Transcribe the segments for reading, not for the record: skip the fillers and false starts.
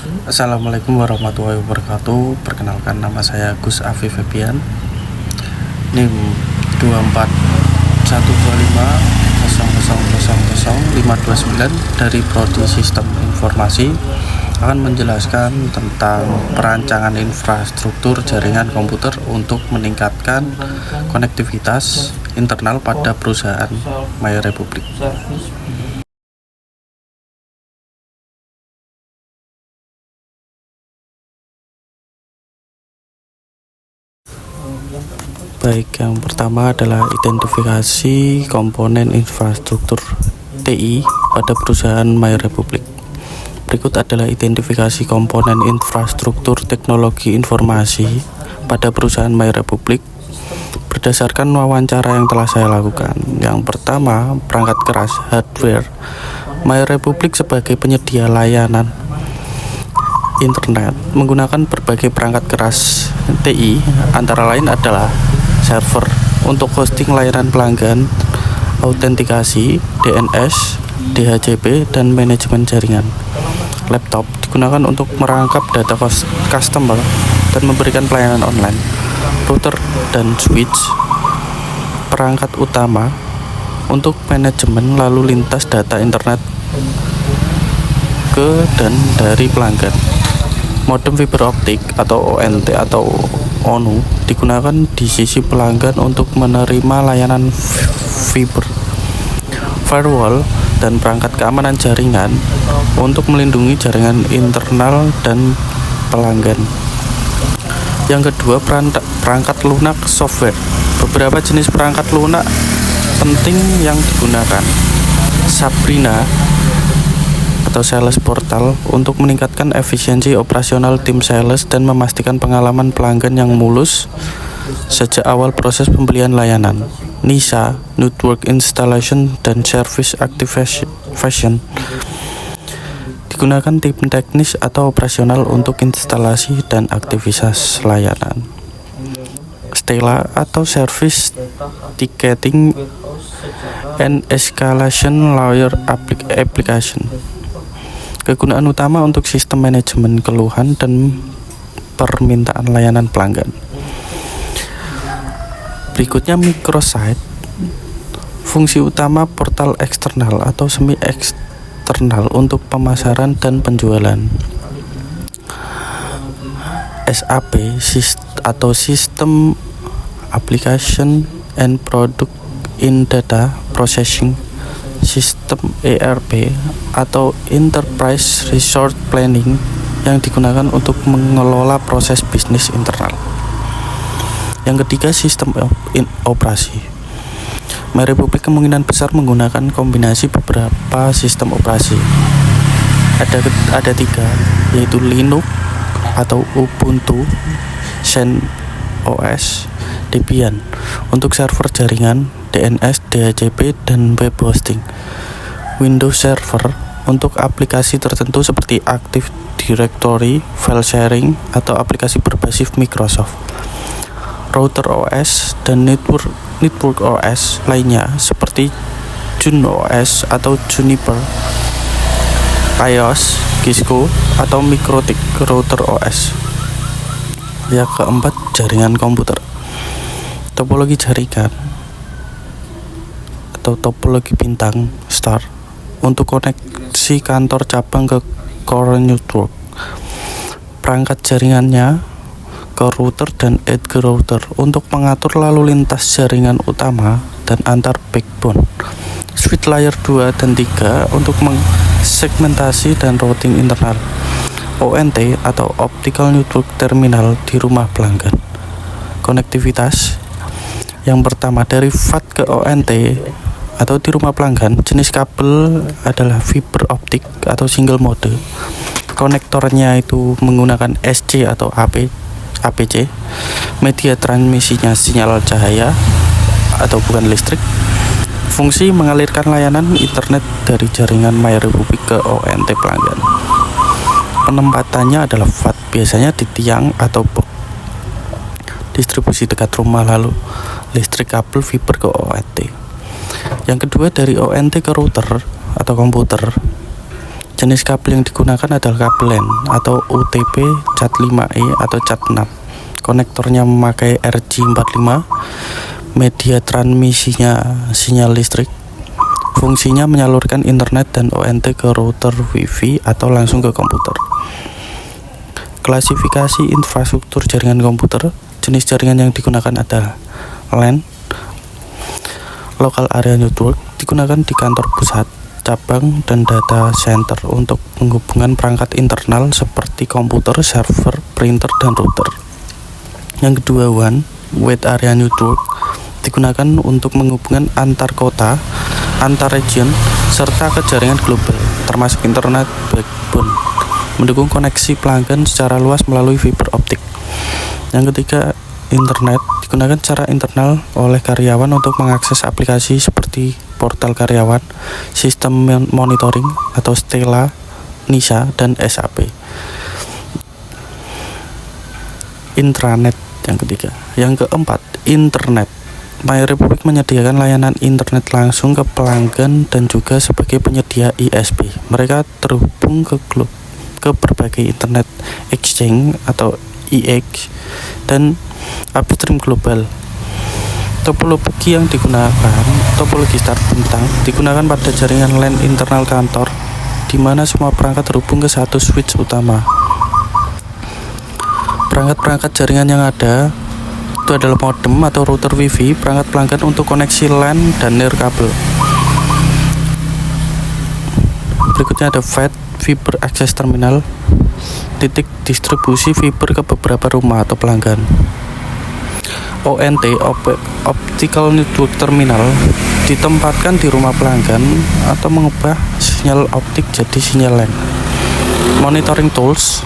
Assalamualaikum warahmatullahi wabarakatuh. Perkenalkan, nama saya Gus Afif Febian, NIM 2412500000529 dari Prodi Sistem Informasi, akan menjelaskan tentang perancangan infrastruktur jaringan komputer untuk meningkatkan konektivitas internal pada perusahaan MyRepublik. Baik, yang pertama adalah identifikasi komponen infrastruktur TI pada perusahaan MyRepublik. Berikut adalah identifikasi komponen infrastruktur teknologi informasi pada perusahaan MyRepublik berdasarkan wawancara yang telah saya lakukan. Yang pertama, perangkat keras hardware. MyRepublik sebagai penyedia layanan internet menggunakan berbagai perangkat keras TI, antara lain adalah server untuk hosting layanan pelanggan, autentikasi, DNS, DHCP, dan manajemen jaringan. Laptop digunakan untuk merangkap data customer dan memberikan pelayanan online. Router dan switch, perangkat utama untuk manajemen lalu lintas data internet ke dan dari pelanggan. Modem fiber optik atau ONT atau ONU digunakan di sisi pelanggan untuk menerima layanan fiber. Firewall dan perangkat keamanan jaringan untuk melindungi jaringan internal dan pelanggan. Yang kedua, perangkat lunak software. Beberapa jenis perangkat lunak penting yang digunakan: Sabrina atau sales portal untuk meningkatkan efisiensi operasional tim sales dan memastikan pengalaman pelanggan yang mulus sejak awal proses pembelian layanan. NISA, Network Installation dan Service Activation, digunakan tim teknis atau operasional untuk instalasi dan aktivitas layanan. Stella atau Service Ticketing and Escalation Layer Application, kegunaan utama untuk sistem manajemen keluhan dan permintaan layanan pelanggan. Berikutnya, microsite, fungsi utama portal eksternal atau semi eksternal untuk pemasaran dan penjualan. SAP atau System Application and Product in Data Processing Sistem, ERP atau Enterprise Resource Planning, yang digunakan untuk mengelola proses bisnis internal. Yang ketiga, sistem operasi. MyRepublik kemungkinan besar menggunakan kombinasi beberapa sistem operasi. Ada tiga, yaitu Linux atau Ubuntu, CentOS, Debian untuk server jaringan, DNS, DHCP, dan web hosting. Windows Server untuk aplikasi tertentu seperti Active Directory, file sharing, atau aplikasi berbasis Microsoft. Router OS dan Network OS lainnya seperti JunOS atau Juniper, iOS, Cisco, atau Mikrotik Router OS. Yang keempat, jaringan komputer. Topologi jaringan atau topologi bintang star untuk koneksi kantor cabang ke core network. Perangkat jaringannya ke router dan edge router untuk mengatur lalu lintas jaringan utama dan antar backbone. Switch layer 2 dan 3 untuk mengsegmentasi dan routing internal. ONT atau Optical Network Terminal di rumah pelanggan. Konektivitas yang pertama, dari FAT ke ONT atau di rumah pelanggan, jenis kabel adalah fiber optik atau single mode. Konektornya itu menggunakan SC atau APC. Media transmisinya sinyal cahaya atau bukan listrik. Fungsi mengalirkan layanan internet dari jaringan MyRepublik ke ONT pelanggan. Penempatannya adalah FAT, biasanya di tiang atau distribusi dekat rumah, lalu listrik kabel fiber ke ONT. Yang kedua, dari ONT ke router atau komputer. Jenis kabel yang digunakan adalah kabel LAN atau UTP Cat5e atau Cat6. Konektornya memakai RJ45. Media transmisinya sinyal listrik. Fungsinya menyalurkan internet dan ONT ke router Wi-Fi atau langsung ke komputer. Klasifikasi infrastruktur jaringan komputer. Jenis jaringan yang digunakan adalah LAN, Local Area Network, digunakan di kantor pusat, cabang, dan data center untuk penghubungan perangkat internal seperti komputer, server, printer, dan router. Yang kedua, Wide Area Network, digunakan untuk menghubungkan antar kota, antar region, serta ke jaringan global, termasuk internet backbone, mendukung koneksi pelanggan secara luas melalui fiber optik. Yang ketiga, internet, digunakan secara internal oleh karyawan untuk mengakses aplikasi seperti portal karyawan, sistem monitoring atau Stella, NISA, dan SAP. Intranet yang ketiga. Yang keempat, internet. MyRepublik menyediakan layanan internet langsung ke pelanggan dan juga sebagai penyedia ISP. Mereka terhubung ke berbagai internet exchange atau IX dan upstream global. Topologi yang digunakan, topologi start bintang, digunakan pada jaringan LAN internal kantor, di mana semua perangkat terhubung ke satu switch utama. Perangkat-perangkat jaringan yang ada itu adalah modem atau router Wi-Fi, perangkat pelanggan untuk koneksi LAN dan nirkabel. Berikutnya ada FAT, Fiber Access Terminal, titik distribusi fiber ke beberapa rumah atau pelanggan. ONT, Optical Network Terminal, ditempatkan di rumah pelanggan atau mengubah sinyal optik jadi sinyal LAN. Monitoring Tools,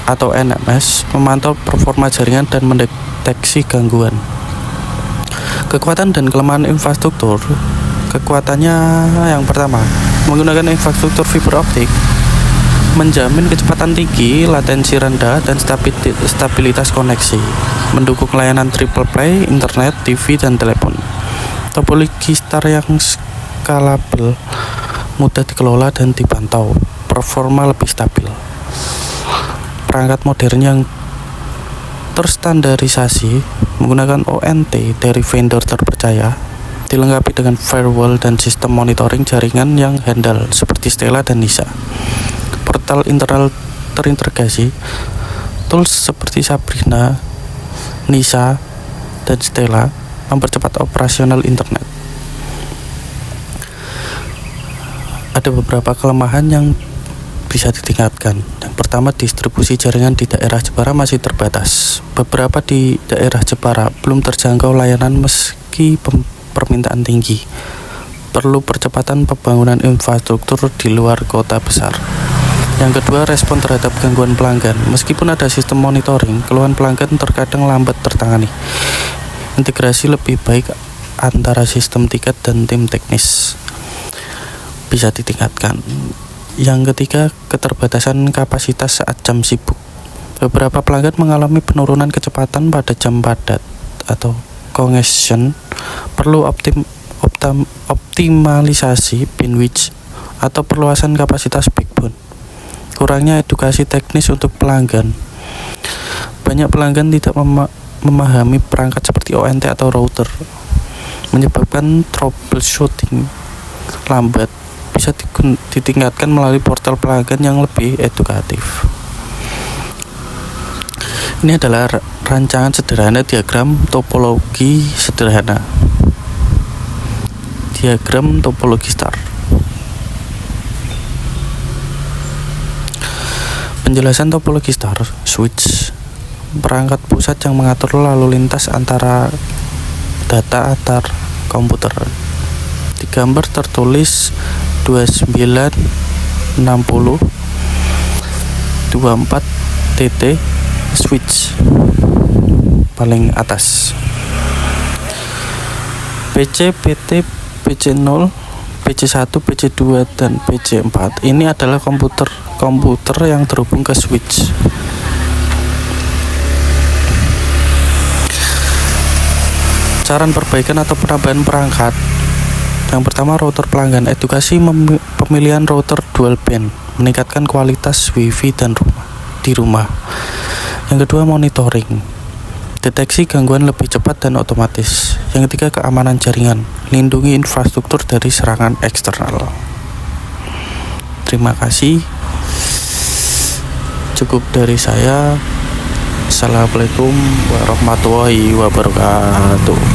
atau NMS, memantau performa jaringan dan mendeteksi gangguan. Kekuatan dan kelemahan infrastruktur. Kekuatannya yang pertama, menggunakan infrastruktur fiber optik menjamin kecepatan tinggi, latensi rendah, dan stabilitas koneksi, mendukung layanan triple play, internet, TV, dan telepon. Topologi star yang scalable, mudah dikelola dan dipantau, performa lebih stabil. Perangkat modern yang terstandarisasi menggunakan ONT dari vendor terpercaya, dilengkapi dengan firewall dan sistem monitoring jaringan yang handal seperti Stella dan NISA. Portal internal terintegrasi, tools seperti Sabrina, NISA, dan Stella mempercepat operasional internet. Ada beberapa kelemahan yang bisa ditingkatkan. Yang pertama, distribusi jaringan di daerah Jepara masih terbatas. Beberapa di daerah Jepara belum terjangkau layanan meski permintaan tinggi. Perlu percepatan pembangunan infrastruktur di luar kota besar. Yang kedua, respon terhadap gangguan pelanggan. Meskipun ada sistem monitoring, keluhan pelanggan terkadang lambat tertangani. Integrasi lebih baik antara sistem tiket dan tim teknis bisa ditingkatkan. Yang ketiga, keterbatasan kapasitas saat jam sibuk. Beberapa pelanggan mengalami penurunan kecepatan pada jam padat atau congestion. Perlu optimalisasi bandwidth atau perluasan kapasitas backbone. Kurangnya edukasi teknis untuk pelanggan. Banyak pelanggan tidak memahami perangkat seperti ONT atau router, menyebabkan troubleshooting lambat. Bisa ditingkatkan melalui portal pelanggan yang lebih edukatif. Ini adalah rancangan sederhana diagram topologi sederhana. Diagram topologi star. Penjelasan topologi star switch, perangkat pusat yang mengatur lalu lintas antara data antar komputer. Di gambar tertulis 2960 24 TT switch paling atas. PC, PT, PC0, PC1, PC2, dan PC4 ini adalah komputer yang terhubung ke switch. Saran perbaikan atau penambahan perangkat Yang pertama, router pelanggan. Edukasi pemilihan router dual band, meningkatkan kualitas wifi di rumah. Yang kedua, monitoring, deteksi gangguan lebih cepat dan otomatis. Yang ketiga, keamanan jaringan, lindungi infrastruktur dari serangan eksternal. Terima kasih. Cukup dari saya. Assalamualaikum warahmatullahi wabarakatuh.